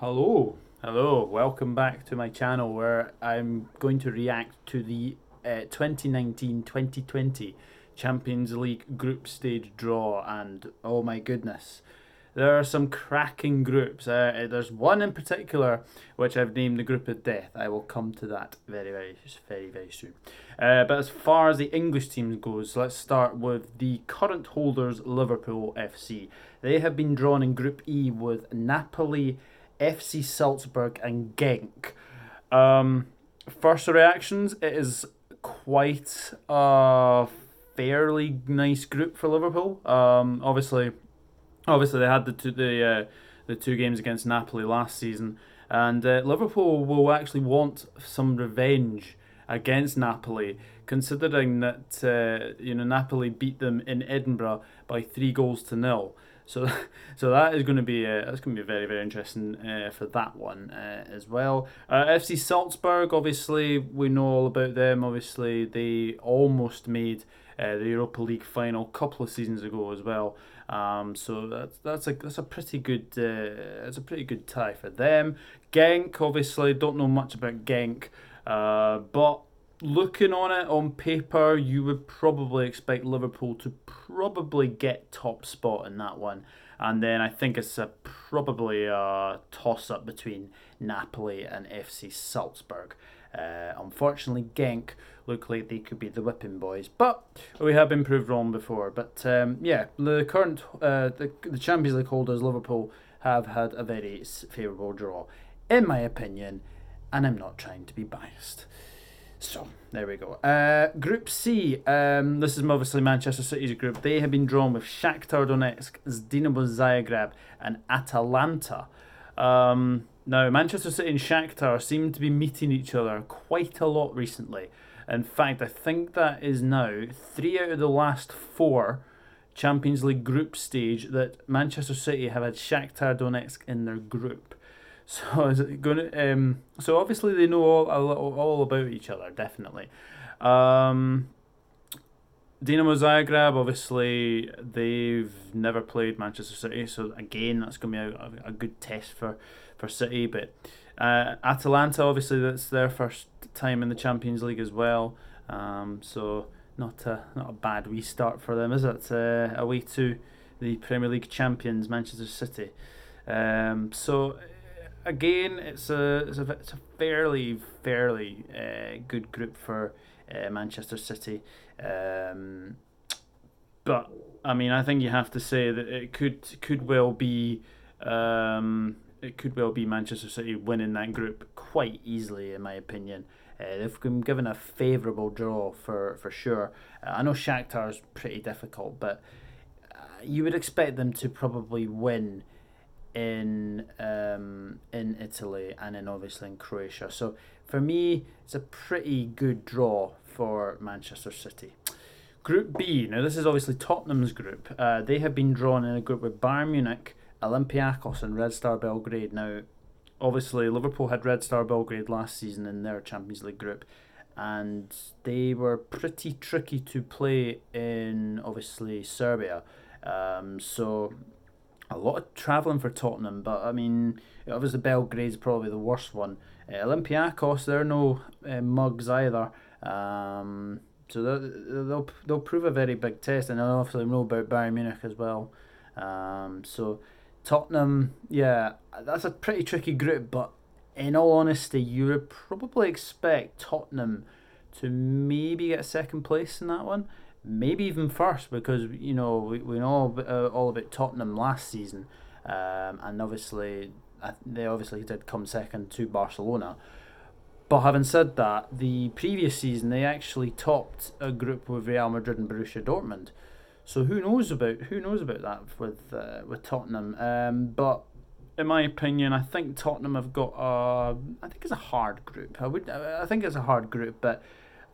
Hello, welcome back to my channel where I'm going to react to the 2019-2020 Champions League group stage draw, and oh my goodness, there are some cracking groups. There's one in particular which I've named the Group of Death. I will come to that very soon. But as far as the English teams goes, let's start with the current holders, Liverpool FC. They have been drawn in Group E with Napoli, FC Salzburg, and Genk. First reactions, it is quite a fairly nice group for Liverpool. Obviously they had the two games against Napoli last season, and Liverpool will actually want some revenge against Napoli, considering that Napoli beat them in Edinburgh by 3 goals to nil. So, so that is going to be very interesting for that one as well. FC Salzburg, obviously we know all about them. Obviously they almost made the Europa League final a couple of seasons ago as well. So that's a pretty good tie for them. Genk, obviously don't know much about Genk, but looking on it on paper, you would probably expect Liverpool to probably get top spot in that one. And then I think it's probably a toss up between Napoli and FC Salzburg. Unfortunately, Genk look like they could be the whipping boys, but we have been proved wrong before. But yeah, the current the Champions League holders, Liverpool, have had a very favourable draw, in my opinion, and I'm not trying to be biased. So there we go. Group C. This is obviously Manchester City's group. They have been drawn with Shakhtar Donetsk, Dinamo Zagreb, and Atalanta. Now Manchester City and Shakhtar seem to be meeting each other quite a lot recently. In fact, I think that is now 3 out of the last 4 Champions League group stage that Manchester City have had Shakhtar Donetsk in their group. So is it going to? So obviously they know all about each other, definitely. Dinamo Zagreb, obviously they've never played Manchester City, so again that's going to be a good test for City. But Atalanta, obviously that's their first time in the Champions League as well. So not a bad restart for them, is it? Away to the Premier League champions, Manchester City. So again, it's a fairly good group for Manchester City, but I mean I think you have to say that it could well be Manchester City winning that group quite easily, in my opinion. They've been given a favourable draw for sure. I know Shakhtar's pretty difficult, but you would expect them to probably win in Italy and then obviously in Croatia. So for me, it's a pretty good draw for Manchester City. Group B. Now this is obviously Tottenham's group. They have been drawn in a group with Bayern Munich, Olympiacos, and Red Star Belgrade. Now, obviously Liverpool had Red Star Belgrade last season in their Champions League group, and they were pretty tricky to play in obviously Serbia. So a lot of travelling for Tottenham, but I mean, obviously Belgrade's probably the worst one. Olympiacos, they're no mugs either. So they'll prove a very big test, and I obviously know about Bayern Munich as well. So Tottenham, yeah, that's a pretty tricky group, but in all honesty, you would probably expect Tottenham to maybe get second place in that one, maybe even first, because we know all about Tottenham last season, and obviously they obviously did come second to Barcelona. But having said that, the previous season they actually topped a group with Real Madrid and Borussia Dortmund. So who knows about that with Tottenham? But in my opinion, I think Tottenham have got I think it's a hard group. I think it's a hard group, but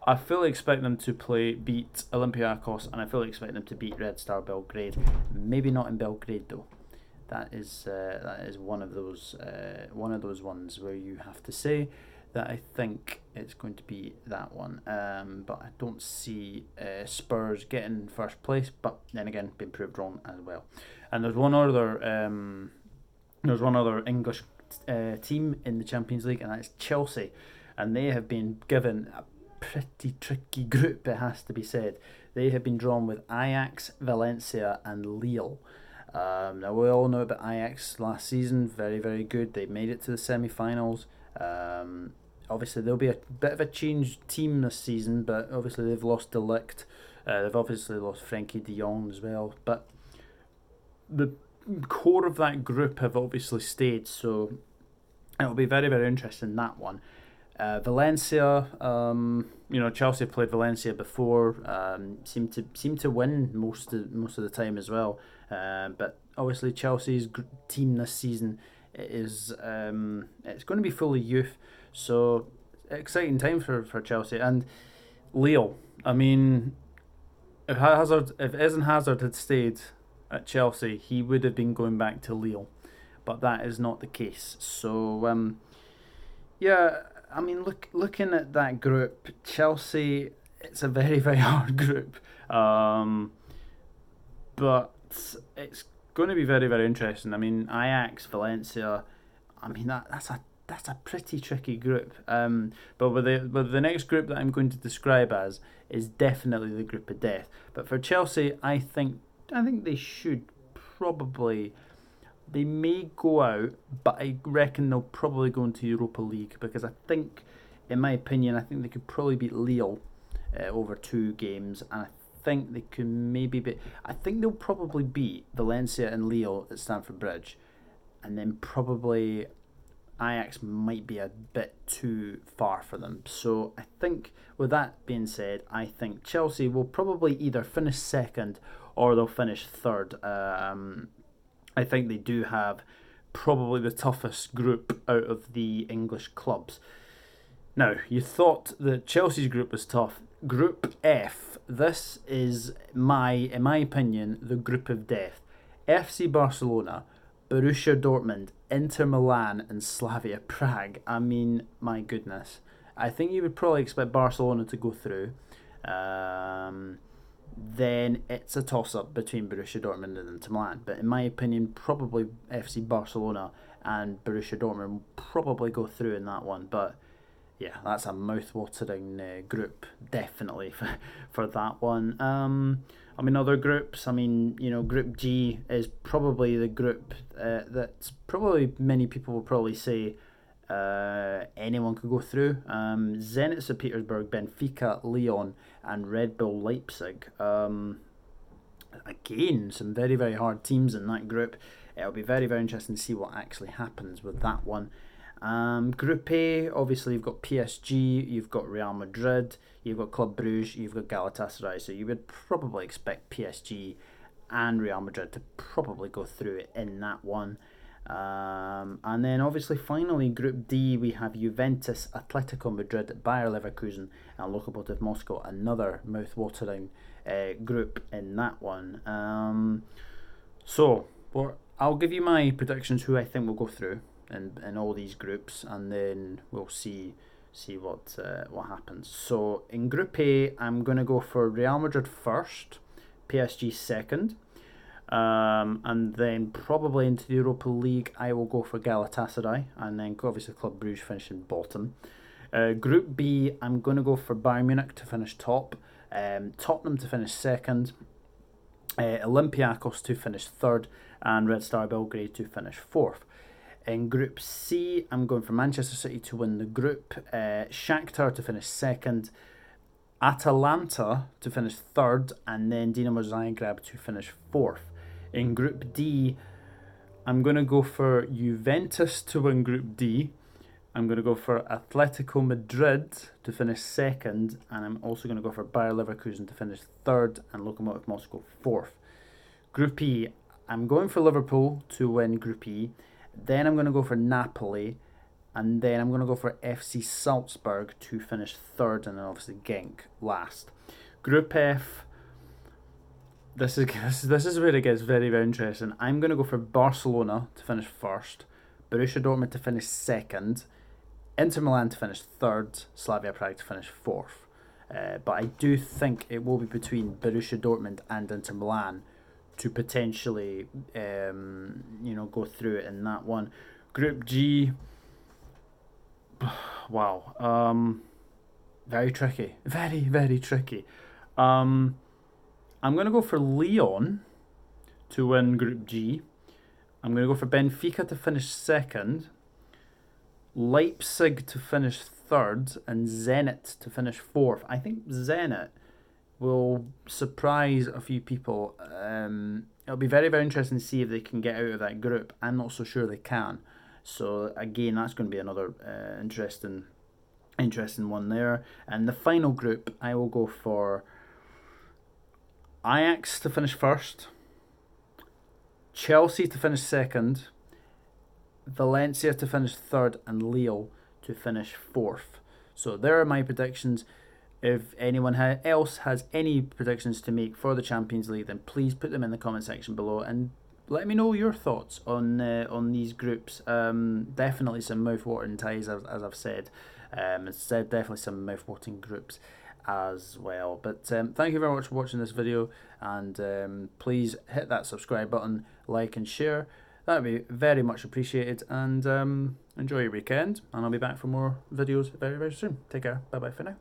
I fully expect them to beat Olympiacos, and I fully expect them to beat Red Star Belgrade. Maybe not in Belgrade though. That is one of those ones where you have to say that I think it's going to be that one. But I don't see Spurs getting first place. But then again, been proved wrong as well. And there's one other English team in the Champions League, and that's Chelsea. And they have been given a pretty tricky group, it has to be said. They have been drawn with Ajax, Valencia, and Lille. Now, we all know about Ajax last season, very, very good. They made it to the semi-finals. Obviously, there'll be a bit of a changed team this season, but obviously they've lost De Ligt. They've obviously lost Frenkie de Jong as well. But the core of that group have obviously stayed, so it'll be very, very interesting, that one. Valencia, Chelsea have played Valencia before, seem to win most of the time as well. But obviously Chelsea's team this season is it's going to be fully youth, so exciting time for Chelsea. And Lille, I mean, if Eden Hazard had stayed at Chelsea, he would have been going back to Lille, but that is not the case. So yeah, I mean, looking at that group, Chelsea, it's a very, very hard group. But it's going to be very, very interesting. I mean, Ajax, Valencia, I mean, that's a pretty tricky group. But with the next group that I'm going to describe as is definitely the group of death. But for Chelsea, I think they should probably... They may go out, but I reckon they'll probably go into Europa League, because I think, in my opinion, I think they could probably beat Lille over 2 games, and I think they could maybe beat... I think they'll probably beat Valencia and Lille at Stamford Bridge, and then probably Ajax might be a bit too far for them. So I think, with that being said, I think Chelsea will probably either finish second or they'll finish third. I think they do have probably the toughest group out of the English clubs. Now, you thought that Chelsea's group was tough. Group F, this is, in my opinion, the group of death. FC Barcelona, Borussia Dortmund, Inter Milan and Slavia Prague. I mean, my goodness. I think you would probably expect Barcelona to go through. Then it's a toss-up between Borussia Dortmund and Inter Milan. But in my opinion, probably FC Barcelona and Borussia Dortmund will probably go through in that one. But yeah, that's a mouth-watering group, definitely, for that one. I mean, other groups, Group G is probably the group that's probably many people will probably say anyone could go through. Zenit St. Petersburg, Benfica, Lyon and Red Bull Leipzig. Again, some very, very hard teams in that group. It'll be very, very interesting to see what actually happens with that one. Group A, obviously you've got PSG, you've got Real Madrid, you've got Club Brugge, you've got Galatasaray, so you would probably expect PSG and Real Madrid to probably go through it in that one. And then obviously finally Group D, we have Juventus, Atletico Madrid, Bayer Leverkusen and Lokomotiv Moscow, another mouth-watering group in that one. I'll give you my predictions who I think will go through in all these groups, and then we'll see what happens. So in Group A, I'm going to go for Real Madrid first, PSG second, and then probably into the Europa League I will go for Galatasaray, and then obviously Club Brugge finishing bottom. Group B, I'm going to go for Bayern Munich to finish top, Tottenham to finish second, Olympiacos to finish third, and Red Star Belgrade to finish fourth. In Group C, I'm going for Manchester City to win the group, Shakhtar to finish second, Atalanta to finish third, and then Dinamo Zagreb to finish fourth. In Group D, I'm going to go for Juventus to win Group D. I'm going to go for Atletico Madrid to finish second, and I'm also going to go for Bayer Leverkusen to finish third, and Lokomotiv Moscow fourth. Group E, I'm going for Liverpool to win Group E. Then I'm going to go for Napoli, and then I'm going to go for FC Salzburg to finish third, and then obviously Genk last. Group F, this is where it gets very, very interesting. I'm going to go for Barcelona to finish first, Borussia Dortmund to finish second, Inter Milan to finish third, Slavia Prague to finish fourth. But I do think it will be between Borussia Dortmund and Inter Milan to potentially go through it in that one. Group G. Wow. Very tricky. Very, very tricky. I'm going to go for Lyon to win Group G. I'm going to go for Benfica to finish second, Leipzig to finish third, and Zenit to finish fourth. I think Zenit will surprise a few people. It'll be very, very interesting to see if they can get out of that group. I'm not so sure they can. So again, that's going to be another interesting one there. And the final group, I will go for Ajax to finish first, Chelsea to finish second, Valencia to finish third, and Lille to finish fourth. So there are my predictions. If anyone else has any predictions to make for the Champions League, then please put them in the comment section below and let me know your thoughts on these groups. Definitely some mouth-watering ties, as I've said. It's definitely some mouth-watering groups as well. But thank you very much for watching this video, and please hit that subscribe button, like and share. That would be very much appreciated, and enjoy your weekend, and I'll be back for more videos very, very soon. Take care. Bye bye for now.